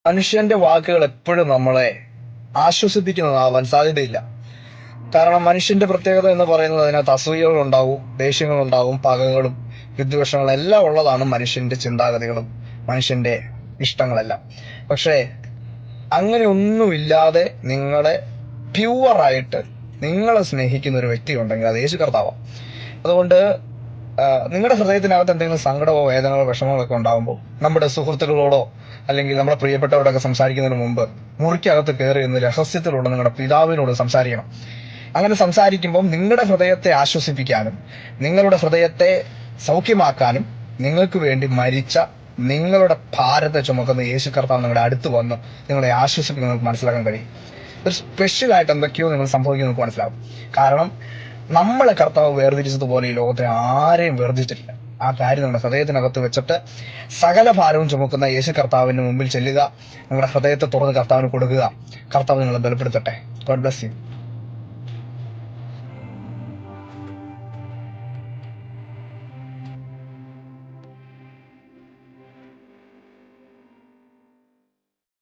മനുഷ്യന്റെ വാക്കുകൾ എപ്പോഴും നമ്മളെ ആശ്വസിപ്പിക്കുന്നതാവാൻ സാധ്യതയില്ല. കാരണം മനുഷ്യന്റെ പ്രത്യേകത എന്ന് പറയുന്നത് അതിനകത്ത് അസൂയകളുണ്ടാവും, ദേഷ്യങ്ങളുണ്ടാവും, പകകളും വിദ്വേഷങ്ങളും എല്ലാം ഉള്ളതാണ് മനുഷ്യന്റെ ചിന്താഗതികളും മനുഷ്യന്റെ ഇഷ്ടങ്ങളെല്ലാം. പക്ഷേ അങ്ങനെ ഒന്നുമില്ലാതെ നിങ്ങളെ പ്യുവറായിട്ട് നിങ്ങളെ സ്നേഹിക്കുന്ന ഒരു വ്യക്തി ഉണ്ടെങ്കിൽ അത് യേശു കർത്താവാണ്. അതുകൊണ്ട് നിങ്ങളുടെ ഹൃദയത്തിനകത്ത് എന്തെങ്കിലും സങ്കടമോ വേദനകളോ വിഷമങ്ങളൊക്കെ ഉണ്ടാകുമ്പോൾ നമ്മുടെ സുഹൃത്തുക്കളോടോ അല്ലെങ്കിൽ നമ്മുടെ പ്രിയപ്പെട്ടവരോടൊക്കെ സംസാരിക്കുന്നതിന് മുമ്പ് മുറിക്കകത്ത് കയറി നിന്ന് രഹസ്യത്തിലൂടെ നിങ്ങളുടെ പിതാവിനോട് സംസാരിക്കണം. അങ്ങനെ സംസാരിക്കുമ്പോൾ നിങ്ങളുടെ ഹൃദയത്തെ ആശ്വസിപ്പിക്കാനും നിങ്ങളുടെ ഹൃദയത്തെ സൗഖ്യമാക്കാനും നിങ്ങൾക്ക് വേണ്ടി മരിച്ച നിങ്ങളുടെ ഭാരത്തെ ചുമക്കുന്ന യേശു കർത്താവ് നിങ്ങളുടെ അടുത്ത് വന്ന് നിങ്ങളെ ആശ്വസിപ്പിക്കുന്നത് നിങ്ങൾക്ക് മനസ്സിലാക്കാൻ കഴിയും. ഒരു സ്പെഷ്യലായിട്ട് എന്തൊക്കെയോ നിങ്ങൾ സംഭവിക്കുന്നത് നിങ്ങൾക്ക് മനസ്സിലാവും. കാരണം നമ്മളെ കർത്താവ് വേർതിരിച്ചതുപോലെ ഈ ലോകത്തെ ആരെയും വേർതിരിച്ചിട്ടില്ല. ആ കാര്യം നമ്മുടെ ഹൃദയത്തിനകത്ത് വെച്ചിട്ട് സകല ഭാരവും ചുമക്കുന്ന യേശു കർത്താവിന് മുമ്പിൽ ചെല്ലുക. നിങ്ങളുടെ ഹൃദയത്തെ തുറന്ന് കർത്താവിന് കൊടുക്കുക. കർത്താവ് നിങ്ങളെ ബലപ്പെടുത്തട്ടെ. God bless you.